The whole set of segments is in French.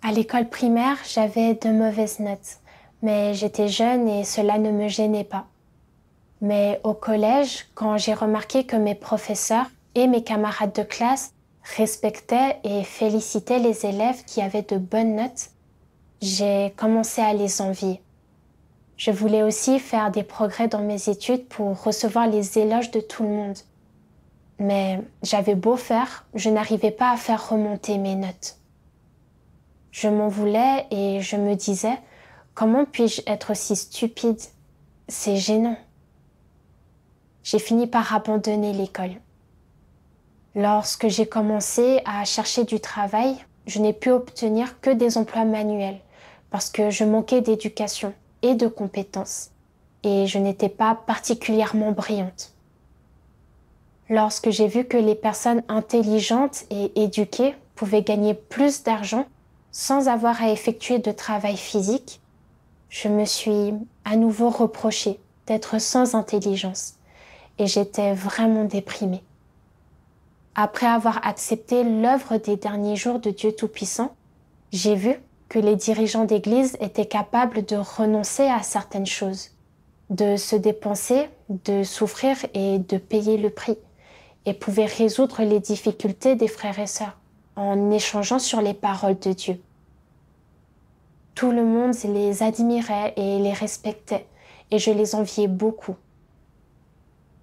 À l'école primaire, j'avais de mauvaises notes, mais j'étais jeune et cela ne me gênait pas. Mais au collège, quand j'ai remarqué que mes professeurs et mes camarades de classe respectaient et félicitaient les élèves qui avaient de bonnes notes, j'ai commencé à les envier. Je voulais aussi faire des progrès dans mes études pour recevoir les éloges de tout le monde. Mais j'avais beau faire, je n'arrivais pas à faire remonter mes notes. Je m'en voulais et je me disais, comment puis-je être si stupide? C'est gênant. J'ai fini par abandonner l'école. Lorsque j'ai commencé à chercher du travail, je n'ai pu obtenir que des emplois manuels parce que je manquais d'éducation et de compétences et je n'étais pas particulièrement brillante. Lorsque j'ai vu que les personnes intelligentes et éduquées pouvaient gagner plus d'argent sans avoir à effectuer de travail physique, je me suis à nouveau reproché d'être sans intelligence et j'étais vraiment déprimée. Après avoir accepté l'œuvre des derniers jours de Dieu Tout-Puissant, j'ai vu que les dirigeants d'église étaient capables de renoncer à certaines choses, de se dépenser, de souffrir et de payer le prix, et pouvaient résoudre les difficultés des frères et sœurs en échangeant sur les paroles de Dieu. Tout le monde les admirait et les respectait, et je les enviais beaucoup.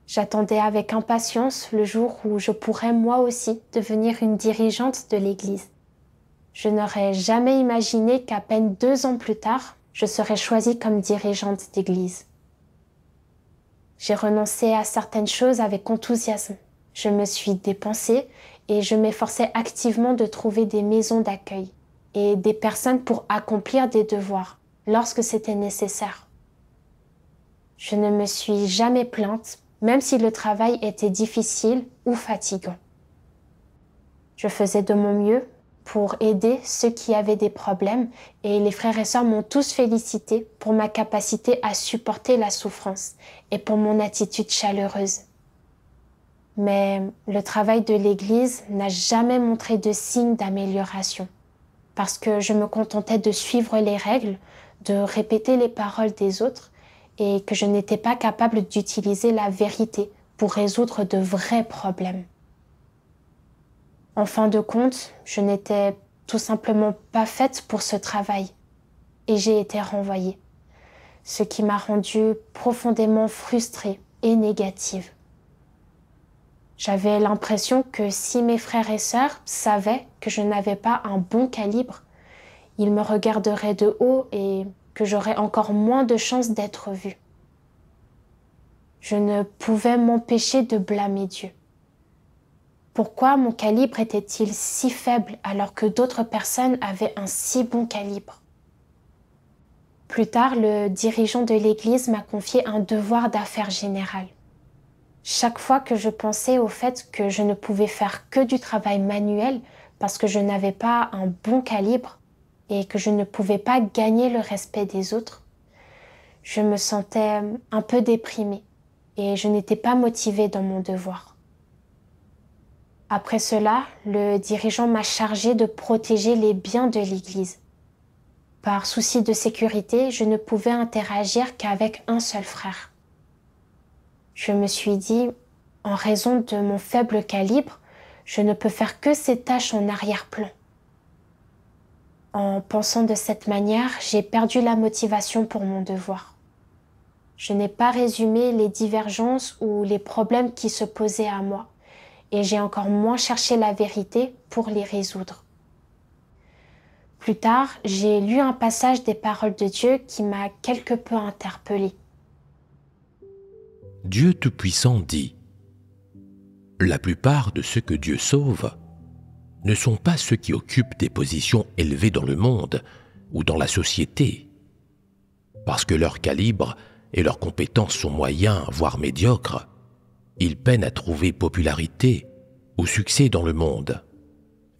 J'attendais avec impatience le jour où je pourrais moi aussi devenir une dirigeante de l'Église. Je n'aurais jamais imaginé qu'à peine 2 ans plus tard, je serais choisie comme dirigeante d'Église. J'ai renoncé à certaines choses avec enthousiasme. Je me suis dépensée et je m'efforçais activement de trouver des maisons d'accueil et des personnes pour accomplir des devoirs lorsque c'était nécessaire. Je ne me suis jamais plainte, même si le travail était difficile ou fatigant. Je faisais de mon mieux pour aider ceux qui avaient des problèmes et les frères et sœurs m'ont tous félicité pour ma capacité à supporter la souffrance et pour mon attitude chaleureuse. Mais le travail de l'Église n'a jamais montré de signe d'amélioration parce que je me contentais de suivre les règles, de répéter les paroles des autres et que je n'étais pas capable d'utiliser la vérité pour résoudre de vrais problèmes. En fin de compte, je n'étais tout simplement pas faite pour ce travail et j'ai été renvoyée, ce qui m'a rendue profondément frustrée et négative. J'avais l'impression que si mes frères et sœurs savaient que je n'avais pas un bon calibre, ils me regarderaient de haut et que j'aurais encore moins de chances d'être vue. Je ne pouvais m'empêcher de blâmer Dieu. Pourquoi mon calibre était-il si faible alors que d'autres personnes avaient un si bon calibre? Plus tard, le dirigeant de l'Église m'a confié un devoir d'affaires générales. Chaque fois que je pensais au fait que je ne pouvais faire que du travail manuel parce que je n'avais pas un bon calibre et que je ne pouvais pas gagner le respect des autres, je me sentais un peu déprimée et je n'étais pas motivée dans mon devoir. Après cela, le dirigeant m'a chargée de protéger les biens de l'Église. Par souci de sécurité, je ne pouvais interagir qu'avec un seul frère. Je me suis dit, en raison de mon faible calibre, je ne peux faire que ces tâches en arrière-plan. En pensant de cette manière, j'ai perdu la motivation pour mon devoir. Je n'ai pas résumé les divergences ou les problèmes qui se posaient à moi, et j'ai encore moins cherché la vérité pour les résoudre. Plus tard, j'ai lu un passage des paroles de Dieu qui m'a quelque peu interpellée. Dieu Tout-Puissant dit : la plupart de ceux que Dieu sauve ne sont pas ceux qui occupent des positions élevées dans le monde ou dans la société, parce que leur calibre et leurs compétences sont moyens, voire médiocres. Ils peinent à trouver popularité ou succès dans le monde,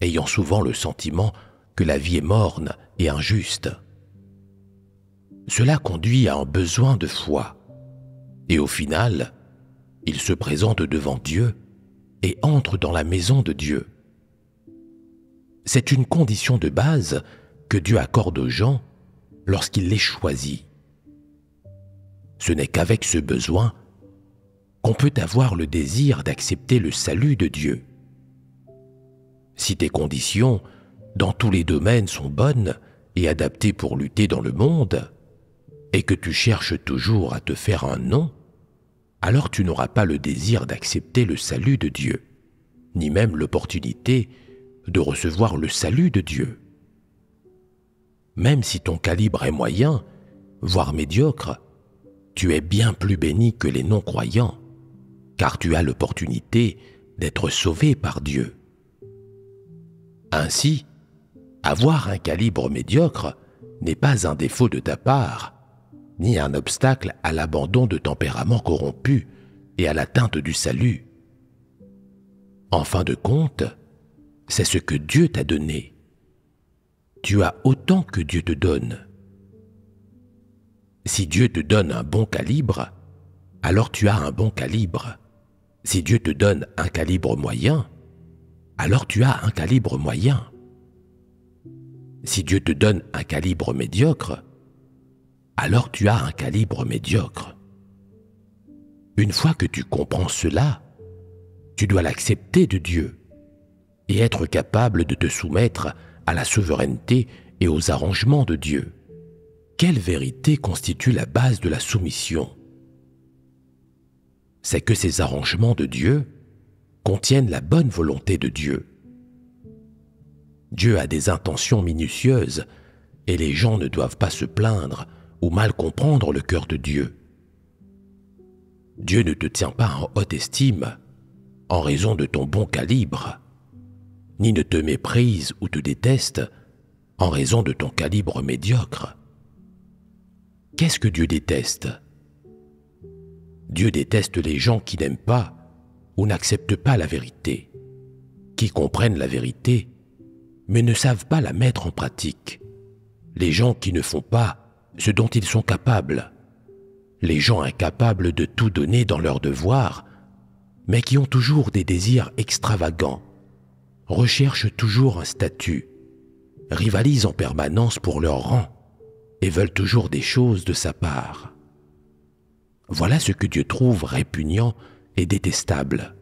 ayant souvent le sentiment que la vie est morne et injuste. Cela conduit à un besoin de foi, et au final, ils se présentent devant Dieu et entrent dans la maison de Dieu. C'est une condition de base que Dieu accorde aux gens lorsqu'il les choisit. Ce n'est qu'avec ce besoin qu'on peut avoir le désir d'accepter le salut de Dieu. Si tes conditions, dans tous les domaines, sont bonnes et adaptées pour lutter dans le monde, et que tu cherches toujours à te faire un nom, alors tu n'auras pas le désir d'accepter le salut de Dieu, ni même l'opportunité de recevoir le salut de Dieu. Même si ton calibre est moyen, voire médiocre, tu es bien plus béni que les non-croyants, car tu as l'opportunité d'être sauvé par Dieu. Ainsi, avoir un calibre médiocre n'est pas un défaut de ta part, ni un obstacle à l'abandon de tempéraments corrompus et à l'atteinte du salut. En fin de compte, c'est ce que Dieu t'a donné. Tu as autant que Dieu te donne. Si Dieu te donne un bon calibre, alors tu as un bon calibre. Si Dieu te donne un calibre moyen, alors tu as un calibre moyen. Si Dieu te donne un calibre médiocre, alors tu as un calibre médiocre. Une fois que tu comprends cela, tu dois l'accepter de Dieu et être capable de te soumettre à la souveraineté et aux arrangements de Dieu. Quelle vérité constitue la base de la soumission? C'est que ces arrangements de Dieu contiennent la bonne volonté de Dieu. Dieu a des intentions minutieuses et les gens ne doivent pas se plaindre ou mal comprendre le cœur de Dieu. Dieu ne te tient pas en haute estime en raison de ton bon calibre, ni ne te méprise ou te déteste en raison de ton calibre médiocre. Qu'est-ce que Dieu déteste? Dieu déteste les gens qui n'aiment pas ou n'acceptent pas la vérité, qui comprennent la vérité mais ne savent pas la mettre en pratique, les gens qui ne font pas ce dont ils sont capables, les gens incapables de tout donner dans leurs devoirs, mais qui ont toujours des désirs extravagants, recherchent toujours un statut, rivalisent en permanence pour leur rang et veulent toujours des choses de sa part. Voilà ce que Dieu trouve répugnant et détestable.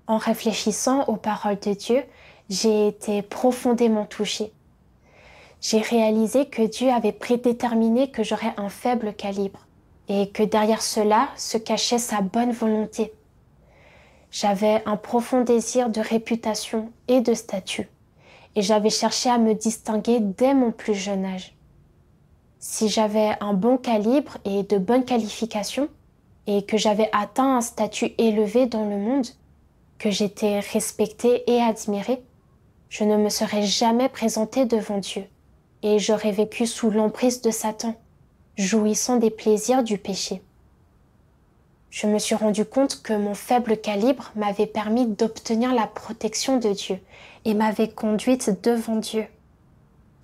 En réfléchissant aux paroles de Dieu, j'ai été profondément touchée. J'ai réalisé que Dieu avait prédéterminé que j'aurais un faible calibre et que derrière cela se cachait sa bonne volonté. J'avais un profond désir de réputation et de statut et j'avais cherché à me distinguer dès mon plus jeune âge. Si j'avais un bon calibre et de bonnes qualifications et que j'avais atteint un statut élevé dans le monde, que j'étais respectée et admirée, je ne me serais jamais présentée devant Dieu et j'aurais vécu sous l'emprise de Satan, jouissant des plaisirs du péché. Je me suis rendu compte que mon faible calibre m'avait permis d'obtenir la protection de Dieu et m'avait conduite devant Dieu.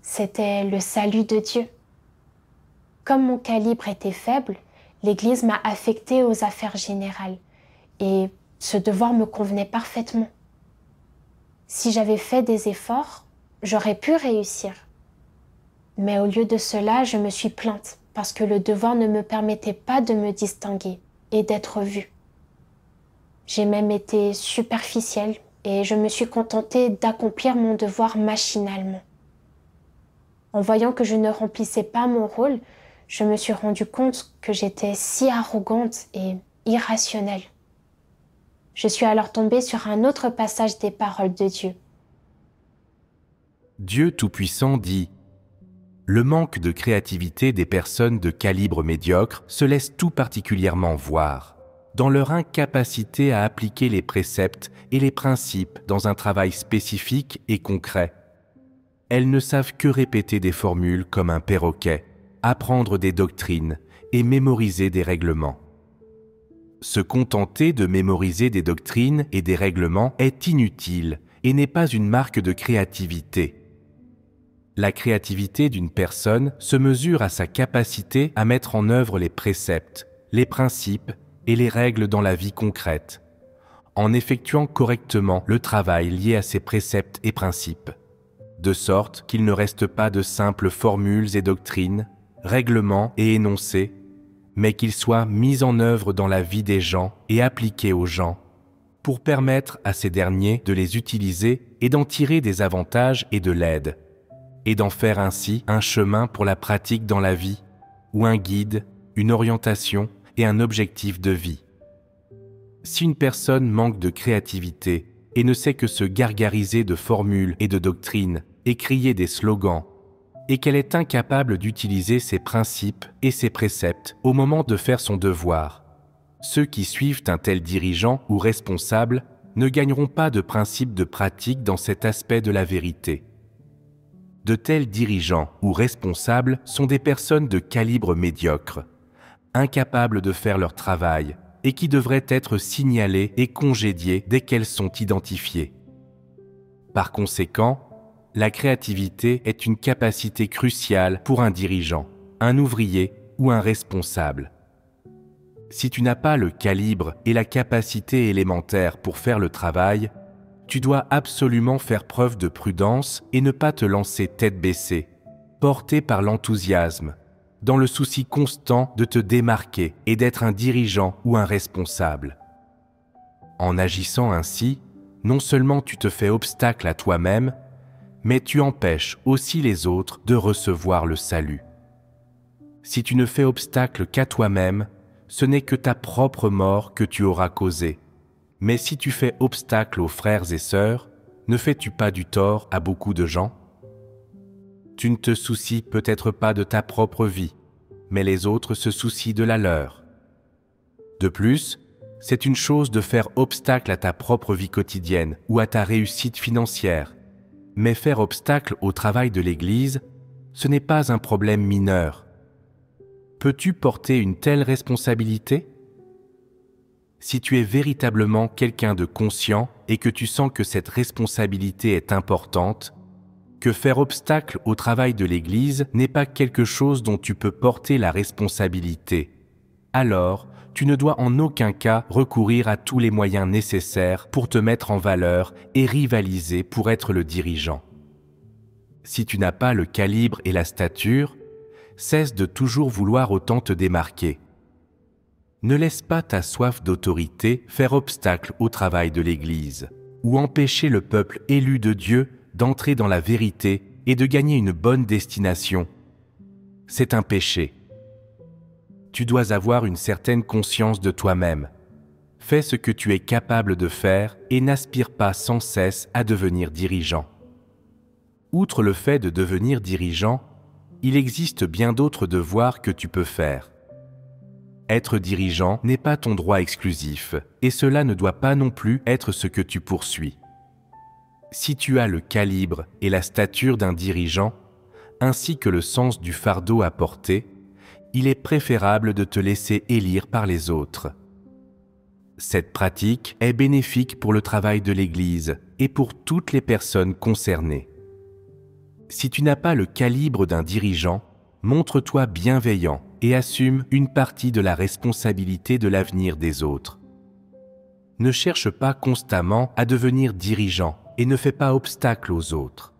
C'était le salut de Dieu. Comme mon calibre était faible, l'Église m'a affectée aux affaires générales et ce devoir me convenait parfaitement. Si j'avais fait des efforts, j'aurais pu réussir. Mais au lieu de cela, je me suis plainte parce que le devoir ne me permettait pas de me distinguer et d'être vue. J'ai même été superficielle et je me suis contentée d'accomplir mon devoir machinalement. En voyant que je ne remplissais pas mon rôle, je me suis rendu compte que j'étais si arrogante et irrationnelle. Je suis alors tombée sur un autre passage des paroles de Dieu. Dieu Tout-Puissant dit « Le manque de créativité des personnes de calibre médiocre se laisse tout particulièrement voir dans leur incapacité à appliquer les préceptes et les principes dans un travail spécifique et concret. Elles ne savent que répéter des formules comme un perroquet, apprendre des doctrines et mémoriser des règlements. Se contenter de mémoriser des doctrines et des règlements est inutile et n'est pas une marque de créativité. La créativité d'une personne se mesure à sa capacité à mettre en œuvre les préceptes, les principes et les règles dans la vie concrète, en effectuant correctement le travail lié à ces préceptes et principes. de sorte qu'il ne reste pas de simples formules et doctrines, règlements et énoncés, mais qu'ils soient mis en œuvre dans la vie des gens et appliqués aux gens, pour permettre à ces derniers de les utiliser et d'en tirer des avantages et de l'aide, et d'en faire ainsi un chemin pour la pratique dans la vie, ou un guide, une orientation et un objectif de vie. Si une personne manque de créativité et ne sait que se gargariser de formules et de doctrines et crier des slogans, et qu'elle est incapable d'utiliser ses principes et ses préceptes au moment de faire son devoir, ceux qui suivent un tel dirigeant ou responsable ne gagneront pas de principe de pratique dans cet aspect de la vérité. De tels dirigeants ou responsables sont des personnes de calibre médiocre, incapables de faire leur travail et qui devraient être signalées et congédiées dès qu'elles sont identifiées. Par conséquent, la créativité est une capacité cruciale pour un dirigeant, un ouvrier ou un responsable. Si tu n'as pas le calibre et la capacité élémentaire pour faire le travail, tu dois absolument faire preuve de prudence et ne pas te lancer tête baissée, porté par l'enthousiasme, dans le souci constant de te démarquer et d'être un dirigeant ou un responsable. En agissant ainsi, non seulement tu te fais obstacle à toi-même, mais tu empêches aussi les autres de recevoir le salut. Si tu ne fais obstacle qu'à toi-même, ce n'est que ta propre mort que tu auras causée. Mais si tu fais obstacle aux frères et sœurs, ne fais-tu pas du tort à beaucoup de gens? Tu ne te soucies peut-être pas de ta propre vie, mais les autres se soucient de la leur. De plus, c'est une chose de faire obstacle à ta propre vie quotidienne ou à ta réussite financière, mais faire obstacle au travail de l'Église, ce n'est pas un problème mineur. Peux-tu porter une telle responsabilité? Si tu es véritablement quelqu'un de conscient et que tu sens que cette responsabilité est importante, que faire obstacle au travail de l'Église n'est pas quelque chose dont tu peux porter la responsabilité, alors tu ne dois en aucun cas recourir à tous les moyens nécessaires pour te mettre en valeur et rivaliser pour être le dirigeant. Si tu n'as pas le calibre et la stature, cesse de toujours vouloir autant te démarquer. Ne laisse pas ta soif d'autorité faire obstacle au travail de l'Église, ou empêcher le peuple élu de Dieu d'entrer dans la vérité et de gagner une bonne destination. C'est un péché. Tu dois avoir une certaine conscience de toi-même. Fais ce que tu es capable de faire et n'aspire pas sans cesse à devenir dirigeant. Outre le fait de devenir dirigeant, il existe bien d'autres devoirs que tu peux faire. Être dirigeant n'est pas ton droit exclusif, et cela ne doit pas non plus être ce que tu poursuis. Si tu as le calibre et la stature d'un dirigeant, ainsi que le sens du fardeau à porter, il est préférable de te laisser élire par les autres. Cette pratique est bénéfique pour le travail de l'Église et pour toutes les personnes concernées. Si tu n'as pas le calibre d'un dirigeant, montre-toi bienveillant et assume une partie de la responsabilité de l'avenir des autres. Ne cherche pas constamment à devenir dirigeant et ne fais pas obstacle aux autres.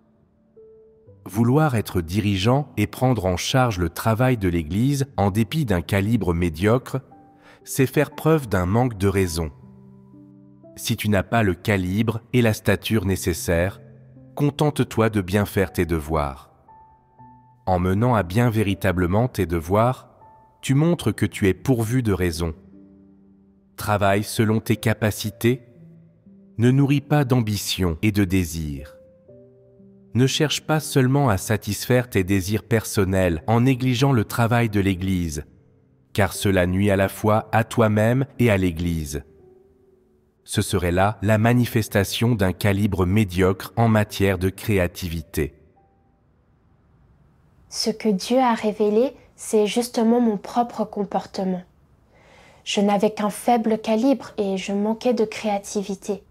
Vouloir être dirigeant et prendre en charge le travail de l'Église en dépit d'un calibre médiocre, c'est faire preuve d'un manque de raison. Si tu n'as pas le calibre et la stature nécessaires, contente-toi de bien faire tes devoirs. En menant à bien véritablement tes devoirs, tu montres que tu es pourvu de raison. Travaille selon tes capacités. Ne nourris pas d'ambition et de désir. Ne cherche pas seulement à satisfaire tes désirs personnels en négligeant le travail de l'Église, car cela nuit à la fois à toi-même et à l'Église. Ce serait là la manifestation d'un calibre médiocre en matière de créativité. Ce que Dieu a révélé, c'est justement mon propre comportement. Je n'avais qu'un faible calibre et je manquais de créativité.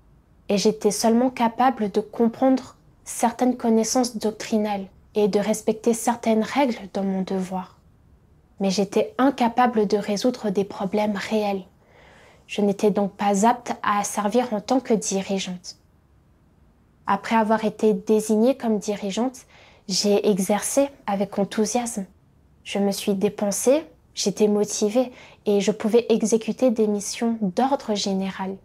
Et j'étais seulement capable de comprendre certaines connaissances doctrinales et de respecter certaines règles dans mon devoir. Mais j'étais incapable de résoudre des problèmes réels. Je n'étais donc pas apte à servir en tant que dirigeante. Après avoir été désignée comme dirigeante, j'ai exercé avec enthousiasme. Je me suis dépensée, j'étais motivée et je pouvais exécuter des missions d'ordre général.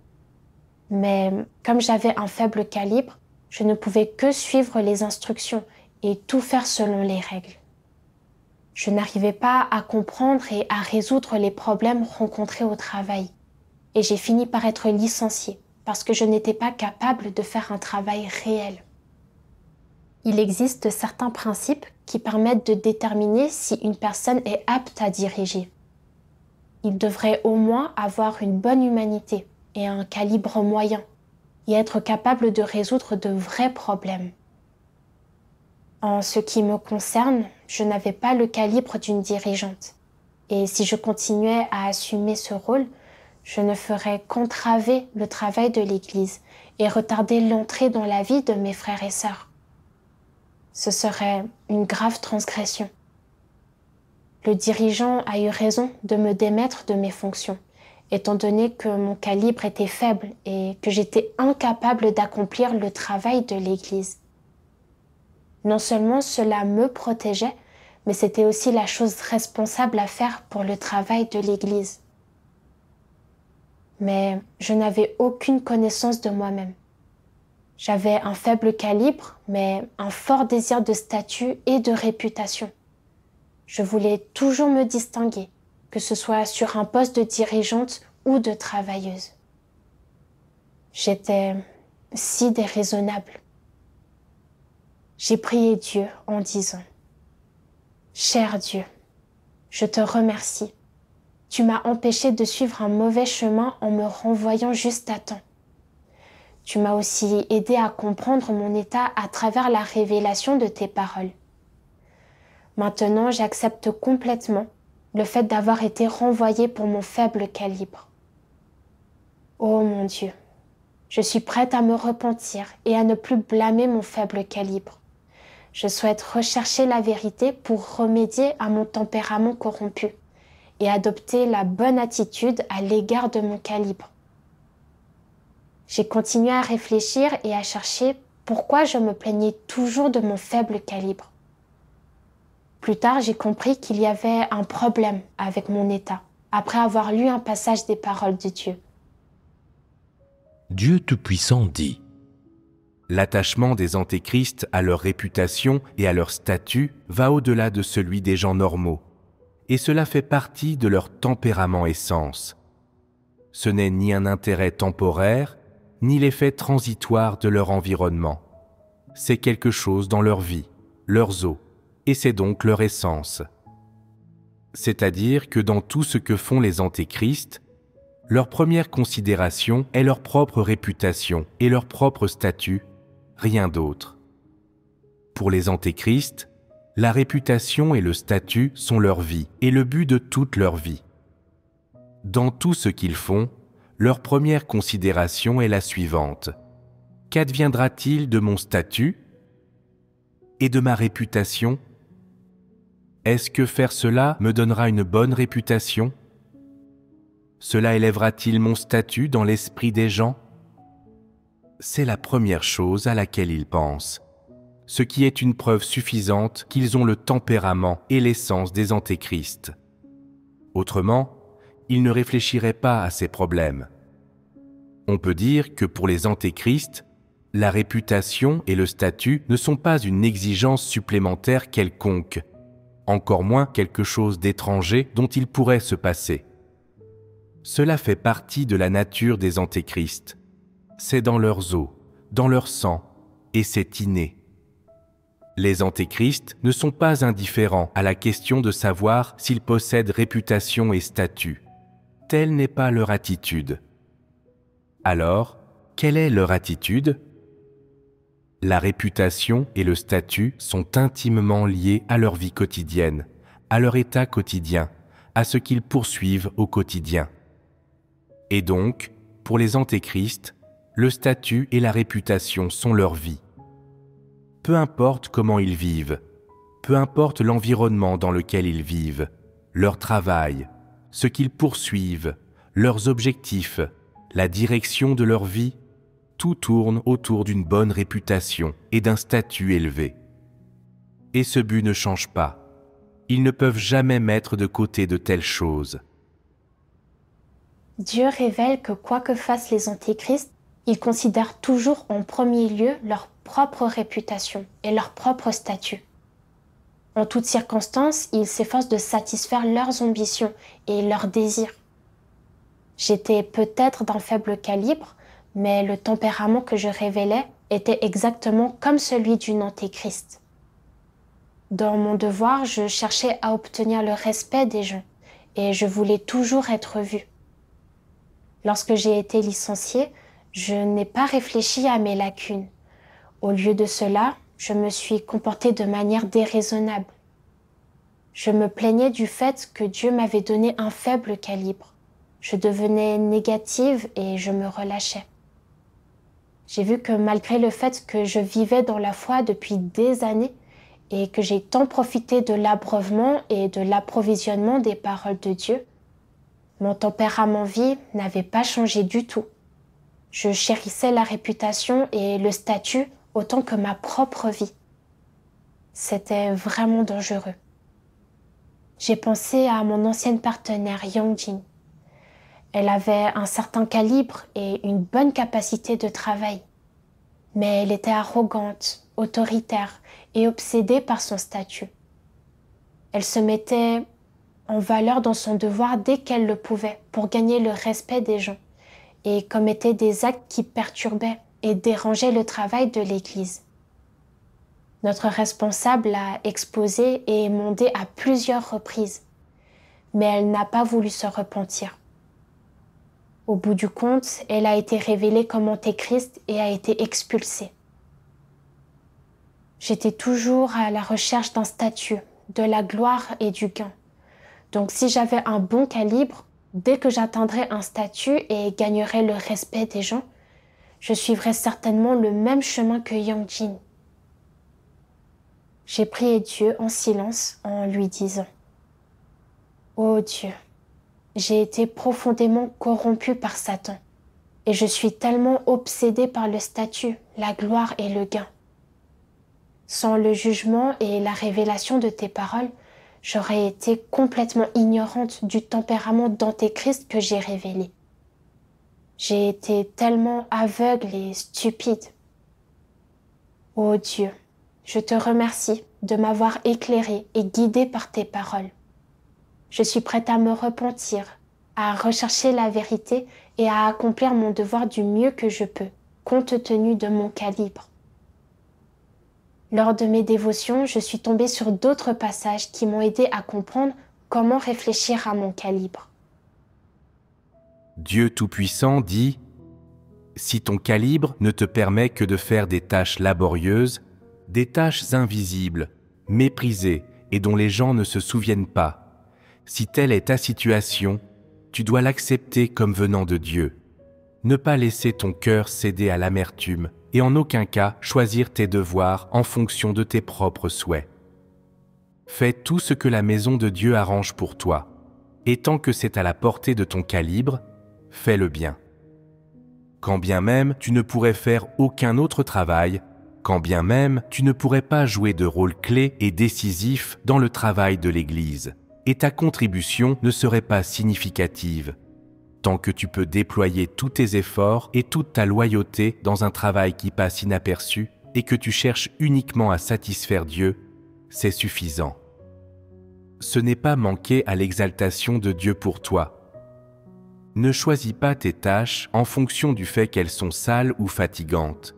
Mais comme j'avais un faible calibre, je ne pouvais que suivre les instructions et tout faire selon les règles. Je n'arrivais pas à comprendre et à résoudre les problèmes rencontrés au travail. Et j'ai fini par être licenciée parce que je n'étais pas capable de faire un travail réel. Il existe certains principes qui permettent de déterminer si une personne est apte à diriger. Il devrait au moins avoir une bonne humanité et un calibre moyen et être capable de résoudre de vrais problèmes. En ce qui me concerne, je n'avais pas le calibre d'une dirigeante. Et si je continuais à assumer ce rôle, je ne ferais qu'entraver le travail de l'Église et retarder l'entrée dans la vie de mes frères et sœurs. Ce serait une grave transgression. Le dirigeant a eu raison de me démettre de mes fonctions, étant donné que mon calibre était faible et que j'étais incapable d'accomplir le travail de l'Église. Non seulement cela me protégeait, mais c'était aussi la chose responsable à faire pour le travail de l'Église. Mais je n'avais aucune connaissance de moi-même. J'avais un faible calibre, mais un fort désir de statut et de réputation. Je voulais toujours me distinguer, que ce soit sur un poste de dirigeante ou de travailleuse. J'étais si déraisonnable. J'ai prié Dieu en disant « Cher Dieu, je te remercie. Tu m'as empêché de suivre un mauvais chemin en me renvoyant juste à temps. Tu m'as aussi aidé à comprendre mon état à travers la révélation de tes paroles. Maintenant, j'accepte complètement le fait d'avoir été renvoyée pour mon faible calibre. Oh mon Dieu, je suis prête à me repentir et à ne plus blâmer mon faible calibre. Je souhaite rechercher la vérité pour remédier à mon tempérament corrompu et adopter la bonne attitude à l'égard de mon calibre. J'ai continué à réfléchir et à chercher pourquoi je me plaignais toujours de mon faible calibre. Plus tard, j'ai compris qu'il y avait un problème avec mon état, après avoir lu un passage des paroles de Dieu. Dieu Tout-Puissant dit : L'attachement des antéchrists à leur réputation et à leur statut va au-delà de celui des gens normaux, et cela fait partie de leur tempérament essence. Ce n'est ni un intérêt temporaire, ni l'effet transitoire de leur environnement. C'est quelque chose dans leur vie, leurs os, et c'est donc leur essence. C'est-à-dire que dans tout ce que font les antéchrists, leur première considération est leur propre réputation et leur propre statut, rien d'autre. Pour les antéchrists, la réputation et le statut sont leur vie et le but de toute leur vie. Dans tout ce qu'ils font, leur première considération est la suivante. Qu'adviendra-t-il de mon statut et de ma réputation ? Est-ce que faire cela me donnera une bonne réputation ? Cela élèvera-t-il mon statut dans l'esprit des gens ? C'est la première chose à laquelle ils pensent, ce qui est une preuve suffisante qu'ils ont le tempérament et l'essence des antéchrists. Autrement, ils ne réfléchiraient pas à ces problèmes. On peut dire que pour les antéchrists, la réputation et le statut ne sont pas une exigence supplémentaire quelconque, encore moins quelque chose d'étranger dont il pourrait se passer. Cela fait partie de la nature des antéchrists. C'est dans leurs os, dans leur sang, et c'est inné. Les antéchrists ne sont pas indifférents à la question de savoir s'ils possèdent réputation et statut. Telle n'est pas leur attitude. Alors, quelle est leur attitude ? La réputation et le statut sont intimement liés à leur vie quotidienne, à leur état quotidien, à ce qu'ils poursuivent au quotidien. Et donc, pour les antéchrists, le statut et la réputation sont leur vie. Peu importe comment ils vivent, peu importe l'environnement dans lequel ils vivent, leur travail, ce qu'ils poursuivent, leurs objectifs, la direction de leur vie, Tout tourne autour d'une bonne réputation et d'un statut élevé. Et ce but ne change pas. Ils ne peuvent jamais mettre de côté de telles choses. Dieu révèle que quoi que fassent les antéchrists, ils considèrent toujours en premier lieu leur propre réputation et leur propre statut. En toutes circonstances, ils s'efforcent de satisfaire leurs ambitions et leurs désirs. J'étais peut-être d'un faible calibre, mais le tempérament que je révélais était exactement comme celui d'une antéchrist. Dans mon devoir, je cherchais à obtenir le respect des gens et je voulais toujours être vue. Lorsque j'ai été licenciée, je n'ai pas réfléchi à mes lacunes. Au lieu de cela, je me suis comportée de manière déraisonnable. Je me plaignais du fait que Dieu m'avait donné un faible calibre. Je devenais négative et je me relâchais. J'ai vu que malgré le fait que je vivais dans la foi depuis des années et que j'ai tant profité de l'abreuvement et de l'approvisionnement des paroles de Dieu, mon tempérament vie n'avait pas changé du tout. Je chérissais la réputation et le statut autant que ma propre vie. C'était vraiment dangereux. J'ai pensé à mon ancienne partenaire Yongjin. Elle avait un certain calibre et une bonne capacité de travail. Mais elle était arrogante, autoritaire et obsédée par son statut. Elle se mettait en valeur dans son devoir dès qu'elle le pouvait pour gagner le respect des gens et commettait des actes qui perturbaient et dérangeaient le travail de l'Église. Notre responsable l'a exposée et émondée à plusieurs reprises, mais elle n'a pas voulu se repentir. Au bout du compte, elle a été révélée comme antéchrist et a été expulsée. J'étais toujours à la recherche d'un statut, de la gloire et du gain. Donc si j'avais un bon calibre, dès que j'atteindrais un statut et gagnerais le respect des gens, je suivrais certainement le même chemin que Yongjin. J'ai prié Dieu en silence en lui disant « Ô Dieu, j'ai été profondément corrompue par Satan et je suis tellement obsédée par le statut, la gloire et le gain. Sans le jugement et la révélation de tes paroles, j'aurais été complètement ignorante du tempérament d'antéchrist que j'ai révélé. J'ai été tellement aveugle et stupide. Ô Dieu, je te remercie de m'avoir éclairée et guidée par tes paroles. Je suis prête à me repentir, à rechercher la vérité et à accomplir mon devoir du mieux que je peux, compte tenu de mon calibre. Lors de mes dévotions, je suis tombée sur d'autres passages qui m'ont aidé à comprendre comment réfléchir à mon calibre. Dieu Tout-Puissant dit « Si ton calibre ne te permet que de faire des tâches laborieuses, des tâches invisibles, méprisées et dont les gens ne se souviennent pas, si telle est ta situation, tu dois l'accepter comme venant de Dieu. Ne pas laisser ton cœur céder à l'amertume et en aucun cas choisir tes devoirs en fonction de tes propres souhaits. Fais tout ce que la maison de Dieu arrange pour toi, et tant que c'est à la portée de ton calibre, fais-le bien. Quand bien même tu ne pourrais faire aucun autre travail, quand bien même tu ne pourrais pas jouer de rôle clé et décisif dans le travail de l'Église, et ta contribution ne serait pas significative, tant que tu peux déployer tous tes efforts et toute ta loyauté dans un travail qui passe inaperçu et que tu cherches uniquement à satisfaire Dieu, c'est suffisant. Ce n'est pas manquer à l'exaltation de Dieu pour toi. Ne choisis pas tes tâches en fonction du fait qu'elles sont sales ou fatigantes,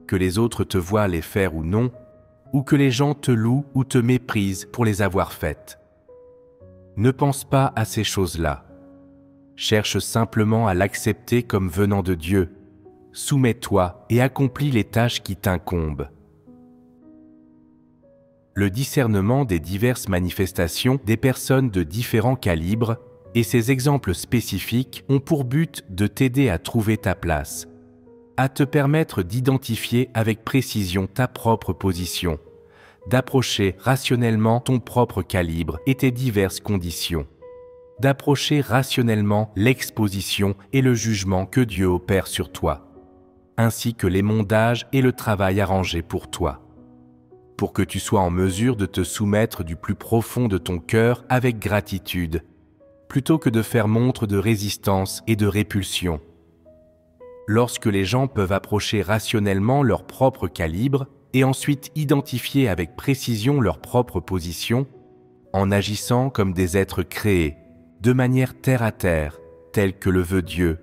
que les autres te voient les faire ou non, ou que les gens te louent ou te méprisent pour les avoir faites. Ne pense pas à ces choses-là. Cherche simplement à l'accepter comme venant de Dieu. Soumets-toi et accomplis les tâches qui t'incombent. Le discernement des diverses manifestations des personnes de différents calibres et ces exemples spécifiques ont pour but de t'aider à trouver ta place, à te permettre d'identifier avec précision ta propre position, d'approcher rationnellement ton propre calibre et tes diverses conditions, d'approcher rationnellement l'exposition et le jugement que Dieu opère sur toi. ainsi que l'émondage et le travail arrangés pour toi, pour que tu sois en mesure de te soumettre du plus profond de ton cœur avec gratitude, plutôt que de faire montre de résistance et de répulsion. Lorsque les gens peuvent approcher rationnellement leur propre calibre et ensuite identifier avec précision leur propre position, en agissant comme des êtres créés, de manière terre à terre, telle que le veut Dieu,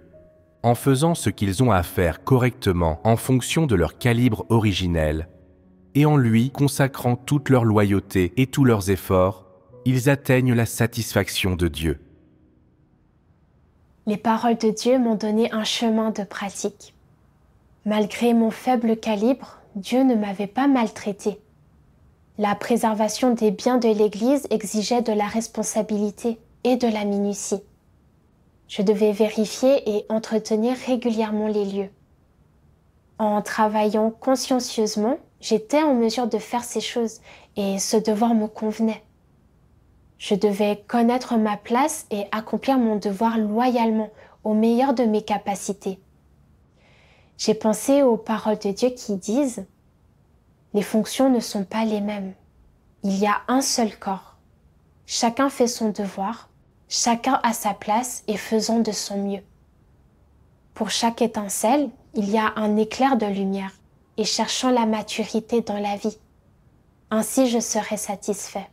en faisant ce qu'ils ont à faire correctement en fonction de leur calibre originel, et en lui consacrant toute leur loyauté et tous leurs efforts, ils atteignent la satisfaction de Dieu. Les paroles de Dieu m'ont donné un chemin de pratique. Malgré mon faible calibre, Dieu ne m'avait pas maltraité. La préservation des biens de l'Église exigeait de la responsabilité et de la minutie. Je devais vérifier et entretenir régulièrement les lieux. En travaillant consciencieusement, j'étais en mesure de faire ces choses et ce devoir me convenait. Je devais connaître ma place et accomplir mon devoir loyalement, au meilleur de mes capacités. J'ai pensé aux paroles de Dieu qui disent « Les fonctions ne sont pas les mêmes. Il y a un seul corps. Chacun fait son devoir, chacun a sa place et faisant de son mieux. Pour chaque étincelle, il y a un éclair de lumière et cherchant la maturité dans la vie. Ainsi je serai satisfait. »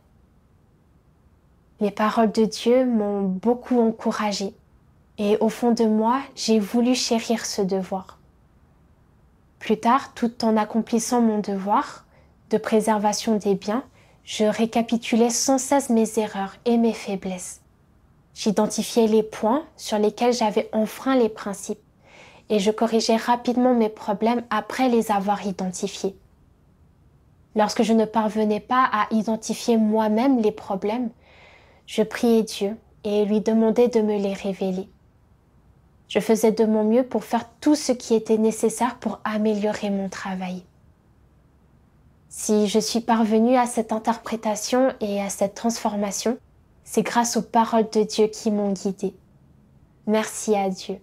Les paroles de Dieu m'ont beaucoup encouragée et au fond de moi, j'ai voulu chérir ce devoir. Plus tard, tout en accomplissant mon devoir de préservation des biens, je récapitulais sans cesse mes erreurs et mes faiblesses. J'identifiais les points sur lesquels j'avais enfreint les principes et je corrigeais rapidement mes problèmes après les avoir identifiés. Lorsque je ne parvenais pas à identifier moi-même les problèmes, je priais Dieu et lui demandais de me les révéler. Je faisais de mon mieux pour faire tout ce qui était nécessaire pour améliorer mon travail. Si je suis parvenue à cette interprétation et à cette transformation, c'est grâce aux paroles de Dieu qui m'ont guidée. Merci à Dieu.